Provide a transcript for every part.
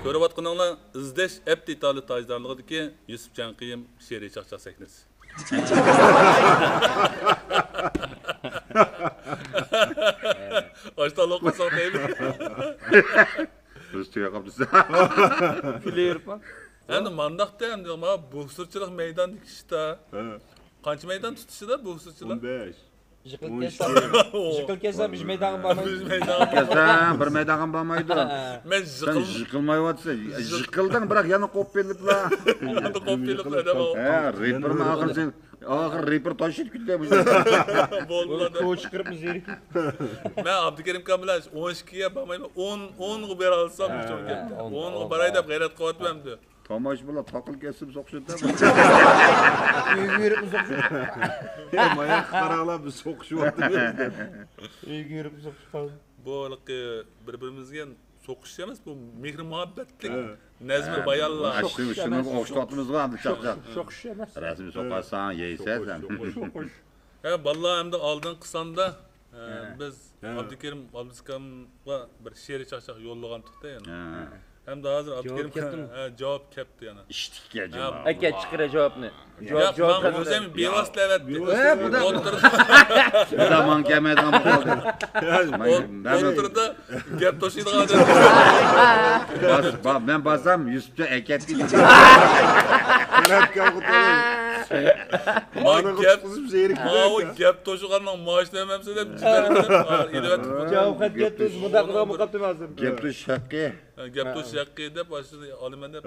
Ko'rayotganinglar izlash app detali tajdorligidagi Yusufjon Qiyim she'riy chaqchaq sahnasi. Aştan okusak değil mi? Üstüge kaptısı. Güleyirik mi? Endi mandaq da endi ma boksçılık meydan dikişte. Qancha meydan tutuşida boksçılar? 15. Jıkıl kesem biz meydanı barmayız. Biz meydan. Kesen bir meydağın bağmaydı. Men Sen jıkılmay vatsa. Jıkıldın bırak yanı kop belip la. Yanı kop belip la deme o. Reaper mi ağır sen? Ağır Reaper taşıt kütle bu. Bolmadı. Koç kırıp müzik. Men Abdukerim Kamilaş 12'ye bağmayım. 10 ber alsam çok geldi. 10 barayda gayret qilib diyor. Tomaş bula takıl kesip sokşuda. Yürüyüp mi sokuşuyor? Mayak qaralab biz soqishyapti. Yürüyüp mi sokuşuyor? Bu bir-birimizga so'qish emas, bu mehr muhabbatlik. Nazmi bayonlar. Şunu oxtatımız var çaqçaq. Sokuş emas. Rasmi soqasan yeysen. Ha vallahi endi oldin qisanda biz Abdukerim Abduskamga bir she'riy chaqchaq yo'llagandik-da yani. Hem de hazır Abdukerim cevap kepti yani. İştik ya. Aka çıkıra cevapni. Cevap ben özüm bevaslı evet. Bu da Bu zaman kemeden bu oldu. Oturdu gep toşuydu Ben basam Yusuf'ta eket değil. O gep toşuğanın maaş dememse de biçilerimden. cevap kat gettiniz. Mudakıra mı kaptım hazır? Gep tuş şakkı. Gep toş yakkı de başladı alımen de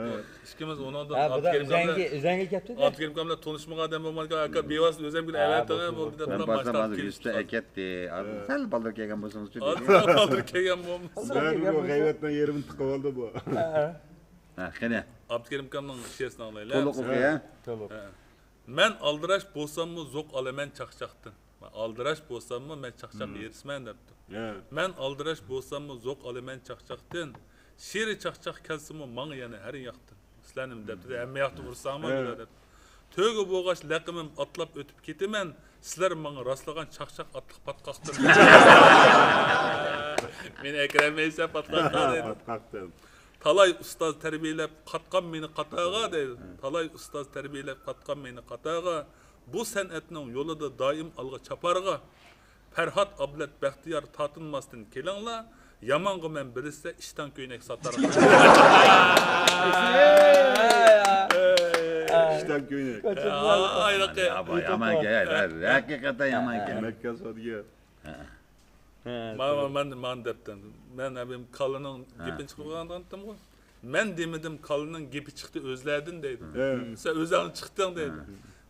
işkimiz onu da Ha bu da özengi kaptı da. Abdukerim Kamla tanışmağa adam olmadı aka bevaslı özüm bile evet de bu da Ben basam hazır Yusuf'ta eketti. Sel baldır kegen bolsanız Aldır kelgen olmaz. Ben bu gayretden yerim tıkıp oldu bu. Ha, qani. Abdukerim Kamla şersini alaylar. To'liq o'qiy. Men aldirash bo'lsammi zo'q olaman chaqchaqdan. Aldirash bo'lsammi men chaqchaq yerisman debdi. Men aldirash bo'lsammi zo'q olaman chaqchaqdan. She'ri chaqchaq kelsimi manga yana har yoqdan. Sizlarnim debdi. Hamma yoqda ursangmi debdi. To'g'i bo'g'ash laqimim atlab o'tib ketaman. Sizlar menga rostlagan chaqchaq atliq patqoqdan. Men Akram esa patqoqdan dedi. Talay ustoz tarbiyalab qatqan meni qataga deydi. Talay ustoz tarbiyalab qatqan meni qataga. Bu san'atning yo'lida doim alga chaparga. Farhod Ablat Baxtiyor totinmasdan kelinglar. Yamonga men bilsa ishdan ko'ynak sotarga. İşten köyüne. Ayroqqa. Yaman gel. Hakikaten yaman gel. Mekka sodiga. Men debdim. Men abim Kalının gepini chiqargandan aytdim-ku. Men demedim Kalının gepi chiqdi o'zlardin deydi. Sen o'zing chiqding deydi.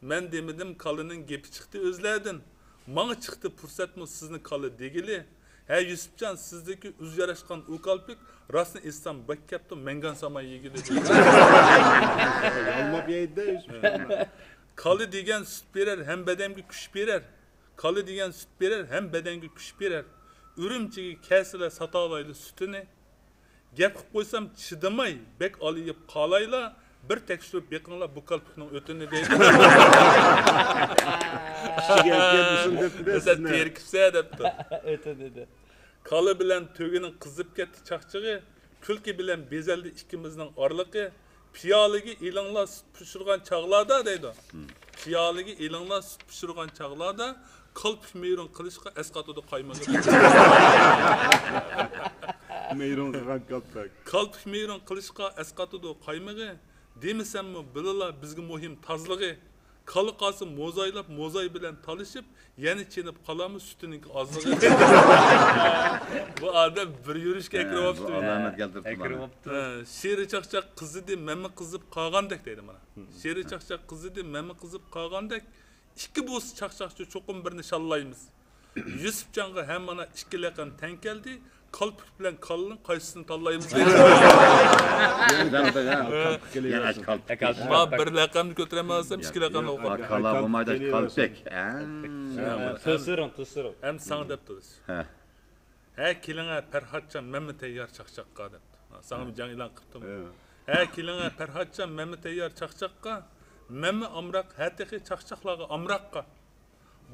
Men demedim Kalının gepi chiqdi o'zlardin. Manga chiqdi fursatmi sizni Kalı degili. Ha Yusufjon sizdagi o'z yarashgan u kalpik rostni esam bakkapti mengan samay yegili dedi. Almab yeydi Yusufjon. Kalı degan süt berer hem bedenge kuch berer. Kalı degan süt berer hem bedenge kuch berer. Ürümçiga kəsilə satalaylı sütünü. Gep qilib qo'ysam chidamay bek olib qolayla bir tekshirib beqinglar bu kalpikning o'tini deydi. İşiga kelmisin debdi de Sen terkipsa debdi. Öte dedi. Kalı bilan töginin qizib ketdi chaqchig'i, kulki bilan bezaldi ikkimizning orliqi. Piyoliga elinglar sut pishirgan chaqlarda deydi. Piyoliga elinglar sut pishirgan chaqlarda kalpik meyron qilishga asqatida qaymaga. Meyron qilgan kalpak. Kalpik meyron qilishga asqatida qaymaga demisanmi bilala bizga muhim tozlig'i. Kalı qasım mozaylab bilan talışıp yana chenib qolamiz sütüning ozlig'i. Bu adam bir yurishga kiribdi. Alamat keltiribdi. She'ri chaqchaq qizi memi qizib qolgandek deydi mana. She'ri chaqchaq qizi memi qizib qolgandek ikki bo'z chaqchaqchi cho'qim birini shallaymiz. Yusufjonga ham mana ikki laqan teng keldi. Kalpik bilan Kalının qaysisini tanlaymiz deydi. Yana aç kalpik. Ma bir laqamni ko'tiramasam ikki laqamni o'qib. Kala bo'lmaydi kalpik. Tısırın. Hem sana debdi. Ha kelinga Farhodjon memi tayyor chaqchaqqa debdi. Sana bir jan e'lon qildim. Ha kelinga Farhodjon memi tayyor chaqchaqqa. Memi amraq hatiqi chaqchaqlarga amraqqa.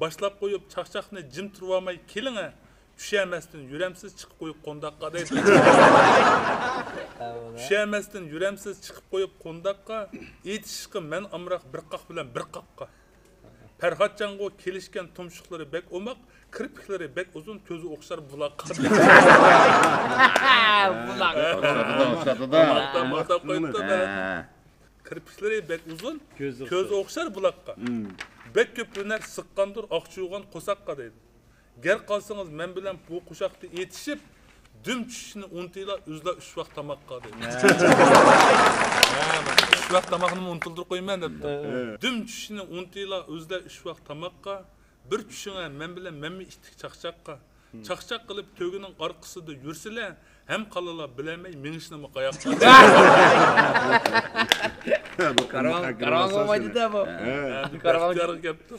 Başlap qo'yib chaqchaqni jim turib olmay kelinga. Düşemezsin, yüремsiz çıkıp koyup kondakka deydi. Düşemezsin, yüremsiz çıkıp koyup kondakka, yetişki men amrak bir qaq bilen bir qaqqa. Ferhatcango kelişken tumşuqları bek omaq, kirpikleri bek uzun, közü okşar bulaqqa. Okşadı da. Maqta koyuptu ben. Ha. Kirpikleri bek uzun, közü okşar bulaqqa. Bek köp öner sıqqandır, aqçuğan qosaqqa deydi. Gel qalsınız men bilen bu kuşaqta yetişip, düm çüşünü untuyla üzla 3 vaqt tamaqqa deydi. 3 vaqt tamaqını untuldur qoyman depti. Düm çüşünü untuyla üzla 3 vaqt tamaqqa, bir çüşüne men bilen memmi ittik çaqçaqqa. Çaqçaq qilib tögünün arqısıda yursile, hem qalala bilemey minişini mi qayaqqa. Karavan olmaydı da bu. Baxtiyar kepti.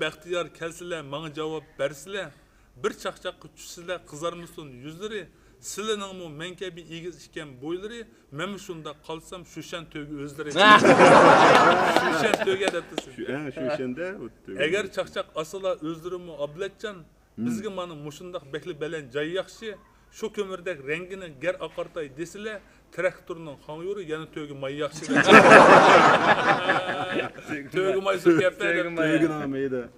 Baxtiyar kelsile, mana cavab bersile, bir çaqçaqqa tushsizlar qizarmıсын yüzleri, silenin mu menke bir igiz iken boyları, men şunda qalsam şuşan tögü özleri. Şuşan tögü deptisin. Şuşanda. Eğer çaqçaq asıla özlerimi abletcan, bizge mana muşundaq bekli belen jay yaxshi, şu kömürdek rengini ger aqartay desile, traktorunun xanyuru yana tögü may yaxshi. Tögü may sökepti. Tögün almaydı.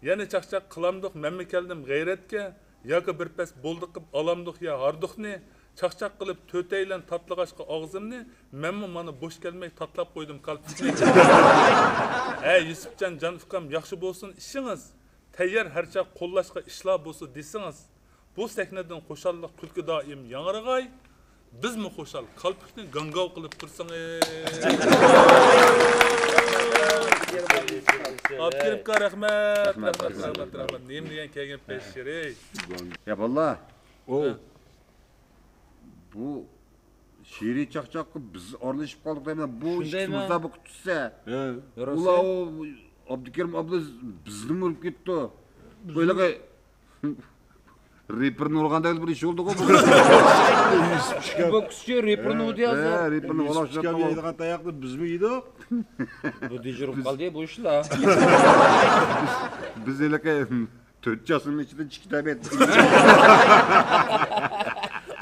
Yani çaqçaq qılamdıq, memmi keldim gayretke, yoki bir pes bolduq qilib alamdıq ya harduqni, çaqçaq qilib töteylen tatlığaşqa ağzımni, memmi mana boş kelmey tatlap qoydum kalpikni. Yusufcan can ukam yaxshi bolsun işiniz, tayyor harcha qo'llashqa ishlar bo'lsa desingiz, bu sahneden qo'shalliq kulki doim yangrag'ay, bizmi qo'shal qalpikni gangav qilib tursangiz. Abduribka rahmat. Neyim degan kelgan peshirey. Ya vallahi O. bu şiiri çaqçaqqa biz aralashib qoldik deyman. Bu ishimizda bu tutsa. Ula o Abdukerim abla bizni urib ketdi. Böylege Reaper'ni urgandek bir iş oldu bu. Bu kuşçu reperni o diyor. Reaper'ni olaq Çıkab yeydigan tayoqni bizmi yedik? Bu dijurib qaldı bu işler. Biz eleke 4 yaşının içinde çıkıp ettik.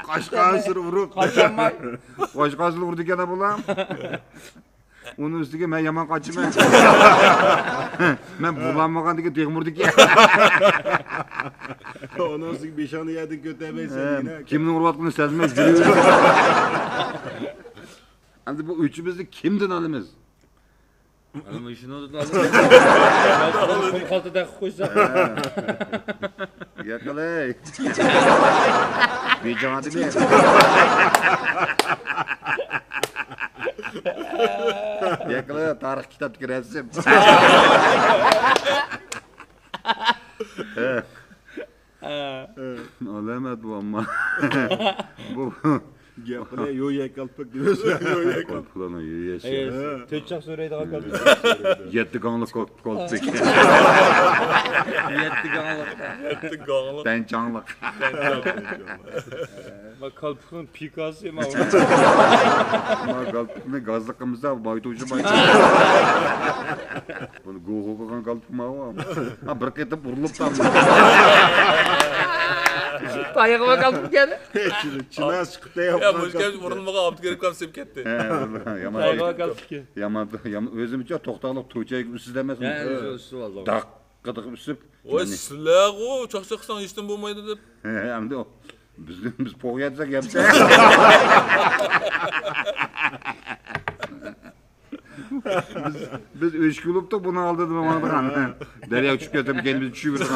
Qashqasir urib. Qaçamay. Qo'shqasli urdi ekan bular. Onun üstüge men yomon qochman. Men bulanmagan degan tegmurdik. Onun üstüge 5 yedin kötemaysan yine. Kimning urayotganini sezmay yuraveradi. Endi bu üçümüzni kimdan olamiz? Ama işini odun alır. Kum kaltıda koysa. Yakalay. Bejadı be. Yakalay tarix kitapdagi rasm. Olamat bu amma. Bu Gapine yo yakalpak diyorsun. Yo yakalpak. Kulağına yiyesi. Töçak söyleydi kaldı. Yetti kanlı koltuk. Yetti kanlı. Etti gağlı. Ben canlık. Bak kalpinin pikası mı? Ma kalpni gazlıkımızda baytucu baytucu. Bunu gogo kokan kalp ma o. Ha bir ketip urulup tam. Ayağıma kalkıp geldi. Çına çıktı Ya yapmak. müşkil vurulmağa Abduribka sepib ketdi. Ayağıma kalkıp geldi. Yaman özümüzce toxtaqlıq Tuğçayı üsüzləməsin. Üstü valla. Daq qıdıq üsüb. Oy sizlar o çaqçaqsan işten bo'lmaydi deb. Hem de o. Biz poğ yatsak yapsa. Biz üç kulüptük bunu aldırdım ama bakan. Derya uçup getirip kendimizi düşüyoruz.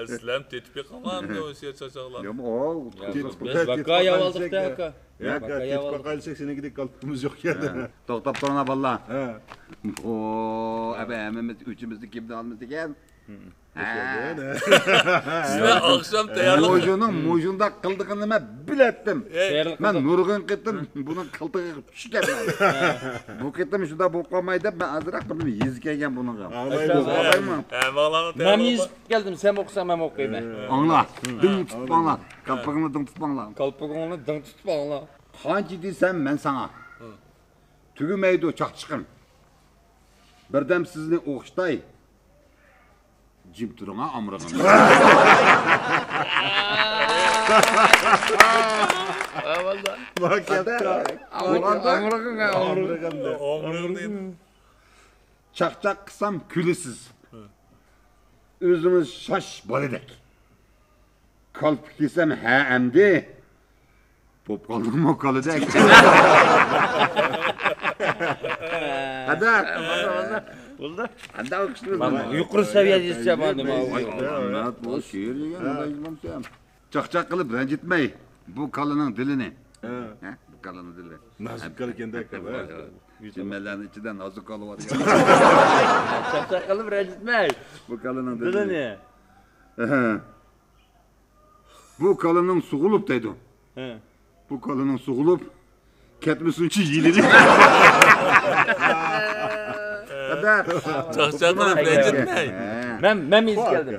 Sizlar tetib qalgan o şey çaqçaqlar. Ya o. Biz vaka yavaldık da vaka. Ya tetip kalsak senin gidip kalpimiz yok ya. Toxtab turana valla. Ha. O abi hemimiz üçümüzü kimden almıştık ya? Sizlar akşam tayyorlik. Mujunda qildığını ben bilettim. Ben nurgun kettim. Bunun qildig'i tushgan. Bu ketdim shunda bo'lib qolmaydi. Ben azroq qildim yezgagan buni. Ağlayman. Mağlanı Ben yüz geldim sen okusan ben okuyayım. Angla. Ding tutib angla. Kapıgını ding tutib angla. Kalpagını dın tutup ağla. Qancha desam men sana. Tugmaydi o chaqchiqim. Birdam sizni o'qishtay. Jim turing ha amrig'im. Bak yatta. Omrug'un Çakçak kısam külüsüz. Özümüz şaş balıdek. Kalp kesem he emdi. Popkalım mokalıdek. Hadi. Hadi alkışlıyoruz. Yukarı seviyede istemedim abi. Anlat bu şiir degen. Çakçak kılıp rencitmeyi. Bu kalının dilini. Bu kalının dili. Nasip kalırken de kadar. Cümlelerin içinden azık kalı var ya. Çakçak kalıp rencitmeyi. Bu kalının dili. Dili ne? Bu kalının suğulup dedi. Bu kalının suğulup ketmisin çi yilir. Kadar. çakçak kılıp rencitmey. Ben iz geldim.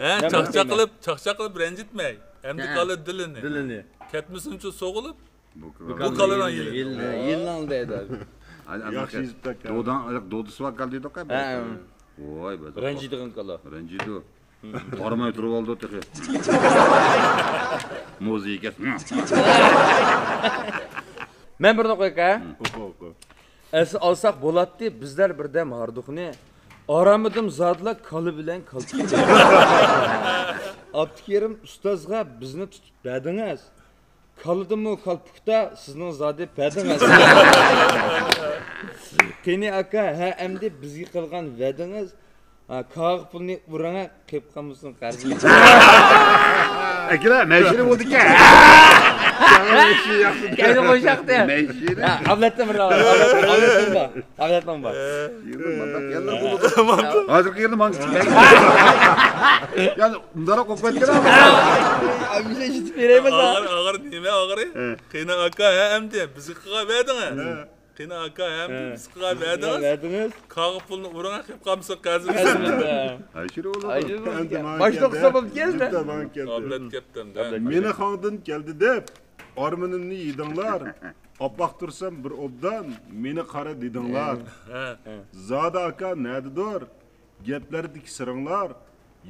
Çakçak kılıp rencitmey. Emdi kalı dilini. Dilini. Ketmisin şu soğulup Bu bu kalına yilir. Yıllan deydi abi. Yaxshi yezib takkan. Doğdusu var kaldı da kay. Oy be. Rencidiğin kala. Rencidi o. Parmay turup aldı tıkı. Müzik et. Ben bir dakika ha. Oku. Esi alsak bo'laddi, bizler birdem hardukni. Aramidim zadla kalı bilen kaltık. Abdikerim ustozga bizni tutib badingiz. Kalidimi kalpukda sizning zodi badingiz. Qani aka, ha endi bizga qilgan va'dingiz kağıt pulni uranga qilib qolmasin qarzi. Akira meşhur oldu ki. Kayda qo'yshaqdi. Meşhur. Avlatdan bir avlatdan bor. Hazır kıyırdım hangi? Yani bunlara kokvettir ama. Bize işitib beraymiz ha. Ağır nime ağır? Qina aka emdi bizi qığa verdin. Qina aka emdi bizi qığa verdin. Verdiniz. Kağı pulunu urana qilib qamsın qazim. Ayşir oğlum. Başta sabab keldi. Ablat ketdim da. Meni xondan keldi deb arminimni yedinglar. Opaq tursam bir obdan meni qara dedinglar. Zoda aka nadidir? Gaplardagi siringlar.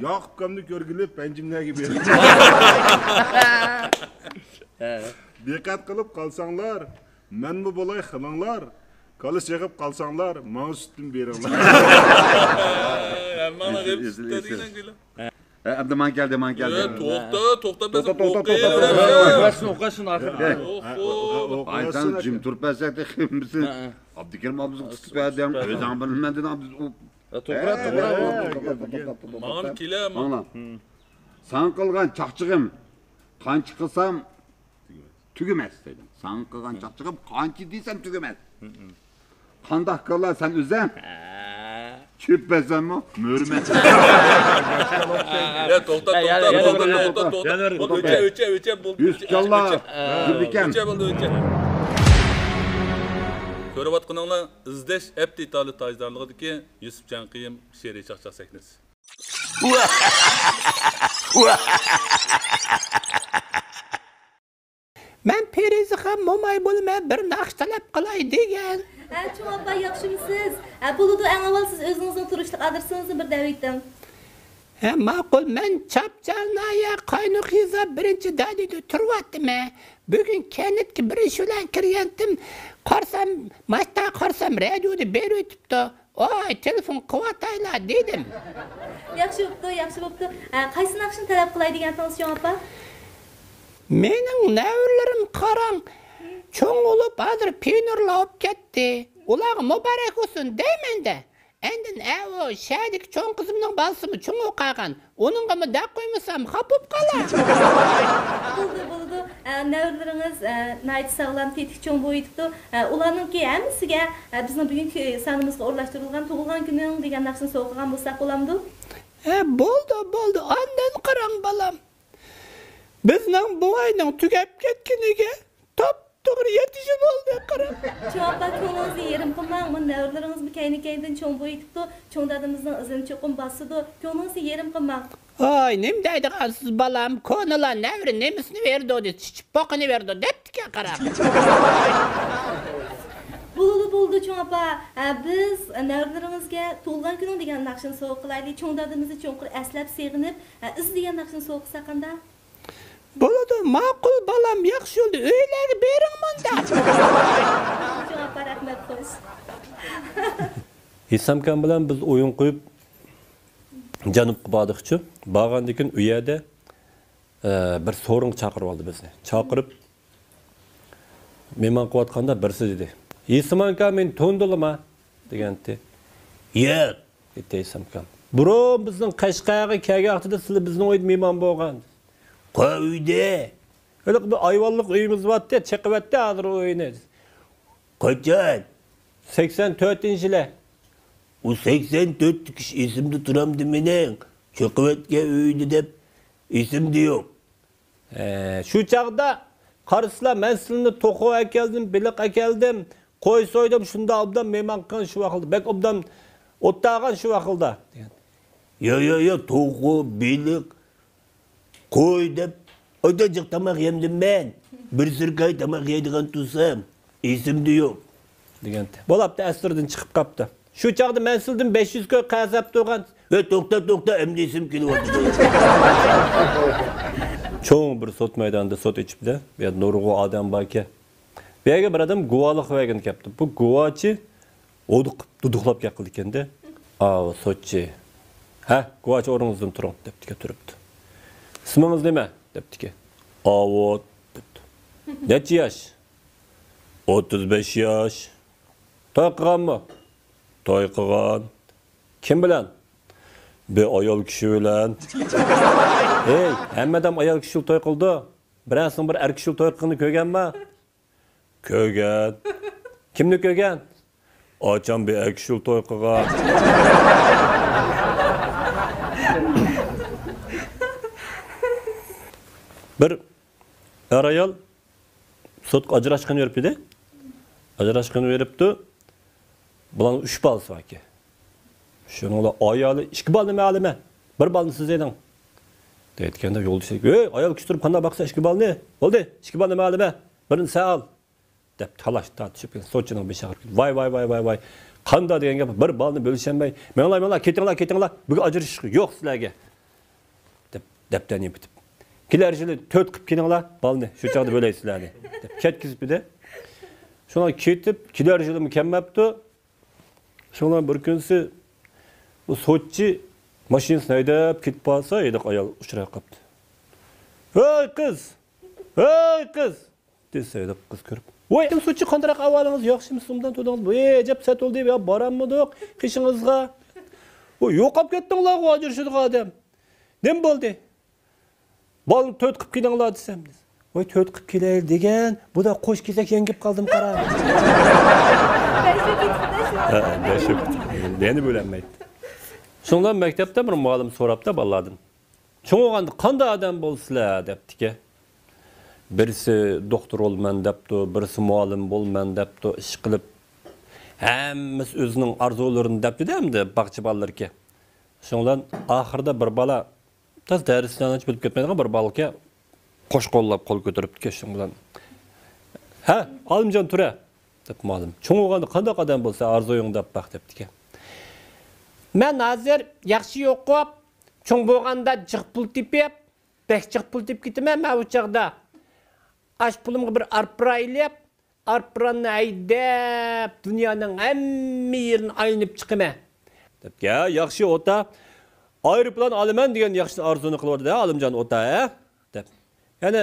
Yoqub kamni ko'rgilib panjimdagi bering. Diqqat qilib qolsanglar, menmi bo'lay xilinglar. Kalis yig'ib qolsanglar, men sutdim beringlar. Mana qilib tutadigan gula. Abduman geldi, man geldi. To'xta biz O'qasin oxiri. Aytan jim turpasaq da kimsin? Abdukerim abimiz kısık verdim. Özan bilmedin abimiz. To'g'ri. Mağın kile Ana. San qilgan chaqchig'im qancha qilsam tugamas dedim. San qilgan chaqchig'im qancha desam tugamas. Qandoq qillar sen o'zing? Chüppesanmi? Mo'rma. Ya to'xta. O'cha bo'ldi. 100 kalla. Zulbikan. O'cha bo'ldi o'cha. Ko'rayotganinglar izlash app itali tajdorligidagi Yusuf Janqiyim she'riy chaqchaq sahnasi. Men Periziga mo'may bo'lmay bir naqsh talab qilay degan. Çoğun abba yaxshimisiz? Buludu en avval siz özünüzün turuşluq adresingizni bir davaytdim. Ma'qul, men Chapchalnaya Qaynuqiza birinchi dadida turyaptim. Bugun kennetga bir ish bilan kirgandim. Qarsam, mashta qarsam radioda berib o'tibdi. Oy, telefon qilyotaylar dedim. Yaxshi bo'pti. Qaysi naqshni talab qilay degansiniz Çoğun abba? Mening navrlarim qarang. Çoğun olup hazır peynirli olib ketdi. Ular muborak olsun deyman-da. Endin o şadik çoğun kızımның balsımı çoğun o'qagan. Onunga mı daq qo'ymasam xapib qolar. Buldu. Navrlarınız nayt sağlam tetik çoğun boyutdu. Ularningki hammasiga bizning bugungi sanimizga o'rlashtirilgan tug'ilgan kuning degan naqshni o'qigan bo'lsak bo'lamdi? Bo'ldi. Ondan qarang balam. Bizning buvayning tugab ketganiga to'g'ri yetishib oldi qarab. Çoğun abba ko'nglingizni yerim qilmang. Bu navrlarınız bir kaynikaydan çoğun boyutdu. Çoğun dadimizning izini cho'qim bosdi. Ko'nglingizni yerim qilmang. Oy, nim deydigansiz balam? Ko'ngila navri nemisini berdi dedi. Chichib boqini berdi debdi qarab. Buldu Çoğun abba. Biz navrlarimizga tug'ilgan kuning degan naqshni sovg'a qilaylik. Çoğun dadimizni cho'nqir eslab, seg'inib, iz degan naqshni sovg'a qilsa qanday? Bo'ladi, ma'qul balam, yaxshi yo'lda uylarga bering munda. Cevap rahmet hoş. Esamkan bilan biz o'yin qo'yib Janubga bordiqchi. Borgandan keyin u yerda bir so'rin chaqirib oldi bizni. Chaqirib mehmon qilayotganda birisi dedi: "Esamkan men to'ndilma" degandi. "Yo'q" dedi Esamkan. "Bro, bizning Qashqarga kelgan vaqtida sizlar bizning uyda mehmon bo'lgan." "Qo'y uyda. Öyle bir ayvallık uyumuz vardı, çekivetti hazır oyunu." "Kaçan?" 84-yile. "O 84 kişi isimde duram demenin. Çekivetke uyunu dep isimde yok." Şu çağda karısılar ben sizinle toku ekeldim, bilik ekeldim, koy soydum, şunda abdan meyman kan şu vakıldı. Bek abdan ottağın şu vakılda. Ya, toku, bilik, koy dep, ödecek tamak yemdim ben. Bir sırkay tamak yediğen tutsam, isimde yok. Bolap da esirden çıkıp kaptı. Şu çağda ben sildim 500 köy kasap doğan. Ve tokta emdi isim kilo oldu. Çoğun bir sot meydanında sot içip de, bir nurgu adam baki. Bir adam guvalık vegan yaptı. Bu guvaçı duduklap yakıldı kendi. Aa sotçu. Guvaçı orunuzdan turun deptike turuptu. İsminiz neme? Deptike. Avot depti. Neçi yaş? 35 yaş. Toy qilgan mı? Toy qilgan. Kim bilan? Bir ayol kishi bilan. Ey, hammadan ayol kishi toy qildi. Birazdan bir er kishi toy qilganini ko'rganmi? Ko'rgan. Kimni ko'rgan? Ocham bir er kishi toy qilgan. Bir ayol sotga ajrashgan yuribdi. Ajrashgan veribdi. Bulan 3 balası var ki. Şununla ayalı 2 bal nime alime. 1 balını siz edin. Deytkende yol düşecek. Ayal küstürüp kanına baksa 2 bal ne? Oldu. 2 bal nime alime. Birini sen al. Dep talaş tartışıp Soçi'nin bir şahır. Vay. Kanda deyen gibi 1 balını bölüşenmey. Menla ketinglar. Bugün acırış çıkıyor. Yok sizlerge. Depten yapıp. Kilercili 4 kıp ketinglar. Balını. Şu çağda böyle sizlerge. Ketkizip bir de. Şuna ketip, kilercili mükemmel yaptı. Şuna bir günsi bu Soçi maşinasını aydap ketip alsa, edik ayal uçuraya kaptı. "Hey kız!" dese edik kız körüp. "Oy, Soçi qandarak avalınız, yaxşı mısımdan tudunuz? Jep sat oldu ya, baranmadık kışınızga." "Oy, yok kap ketdinglar, o ajırışıdık adam. Nem boldu? Balını 4 kıp kedinglar desem." "Oy, 4 kıp keleyil degen, bu da qo'sh kesek yengip kaldım qara." Beni bölenmeydi. Şundan mektepte bir muallim sorap da balladım. Çoğuğandı qanday adam bolsizlar depti ki. Birisi doktor olman depti, birisi muallim bolman depti, iş qilib hemmiz özünün arzularini depti demdi bakçı ballar ki. Şundan ahırda bir bala taz dersinden hiç bilip ketmeydiğen bir bala ki qo'sh qo'llab qo'l ko'taribdi ki şundan. Alimjon tura deb muallim. Çoğuğandı qanday adam bolsa arzuyuň dep bak depti ki. "Men hazır yaxshi o'qib, cho'ng bo'lganda jiq pul tepib, bek jiq pul tepib ketaman men bu chaqda. Ash pulimga bir arpra ilib, arprani aydab, dunyoning hamma yerini aylanib chiqaman." deb. "Ya, yaxshi ota, aeroplan olaman degan yaxshi arzuni qilib Alimjon ota, deb. Yana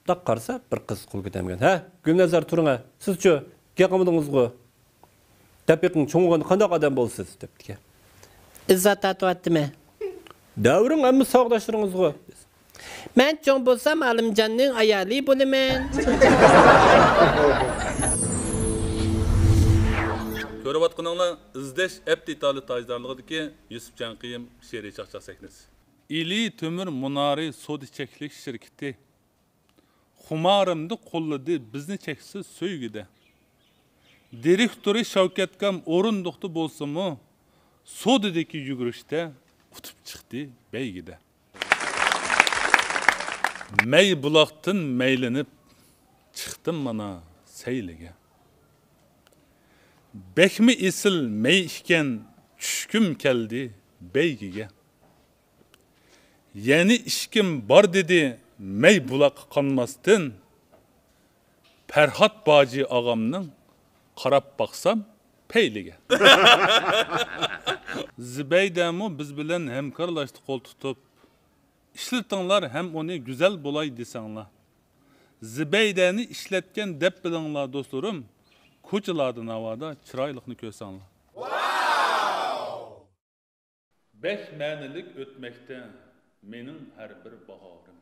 taq qarsa bir qiz qo'l ko'targan. Gulnazar turing, siz-chi, kelqamdingizmi? Deb yiqing cho'ng'gan qanday odam bo'lsiz?" debdi. "İzzat atıvattımı?" "Davring amma sog'doshlaringizmi?" "Men cho'ng bo'lsam Alimjonning ayoli bo'laman." Ko'rayotganinglar izlash aptitali tajdorligidagi Yusuf Janqiyim she'riy chaqchaq sahnasi. İli Tömür Munari Sodi Çeklik şirketi xumarimni qo'lladi bizni cheksiz so'ygida. Direktori Shavkatgam o'rindiqda bo'lsa-mu, sodidagi yugurishda qutib chiqdi beygida. Mey buloqdan meylinib chiqdim mana sayliga. Bekmi isil mey ishken tushkum keldi beygiga. Yeni ishkim bor dedi mey bulaq qanmasdın Ferhat Bacı ağamның qarab baxsam peylige. Zibeydəmu biz bilen hemkarlaşdı qol tutup işletinglar hem onu güzel bolay desanglar. Zibeydəni işletken dep bilinglar dostlarım. Koçalardan havada çıraylıqni körsanglar. Beş mənilik ötmekte menin her bir baharım.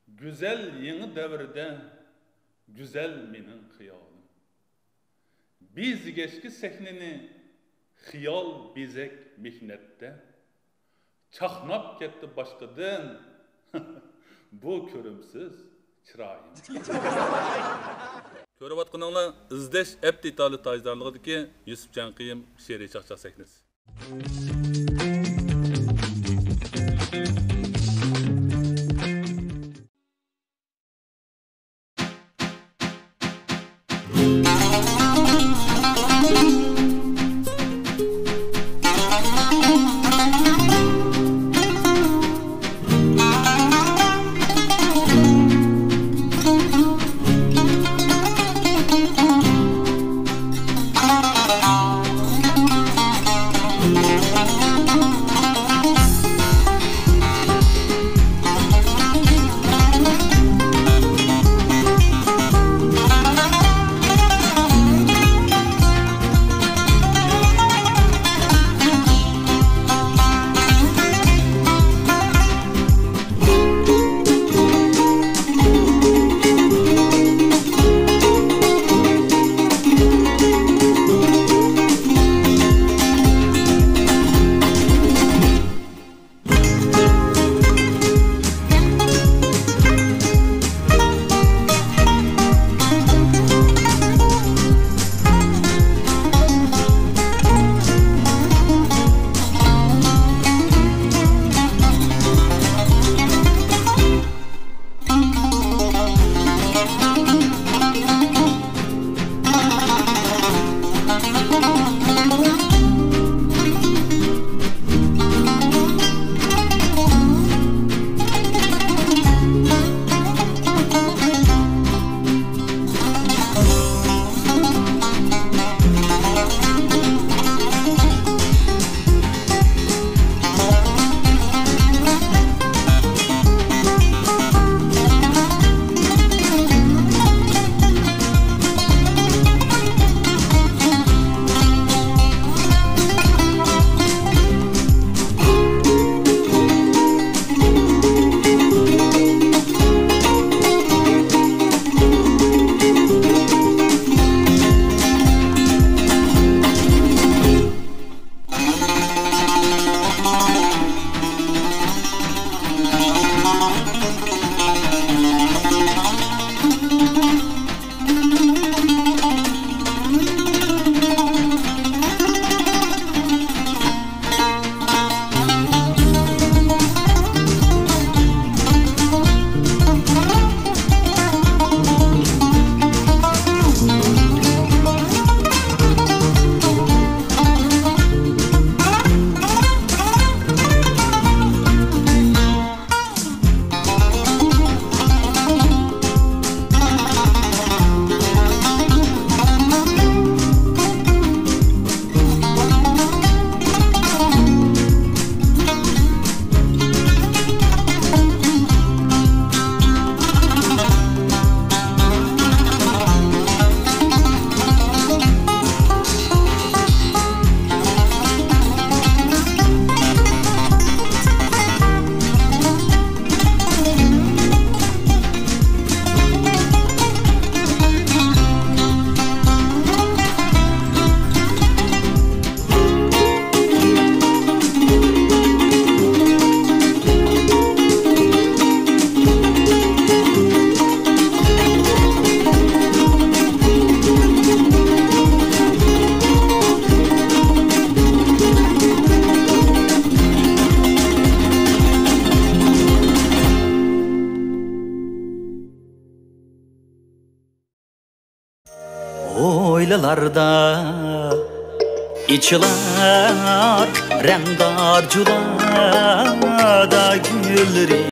Güzel yeni devirde güzel menin xiyalım. Biz geçki sehnini xiyal bizek mihnette çaxnap ketdi başqadan bu körümsüz çırayım. Körüp atqanыңlar izdeş Əbd İtali tajdarlığıdaki Yusuf Canqiyim şeiri çaqçaq sehnesi. Oylalarda içiler rendar culada gülleri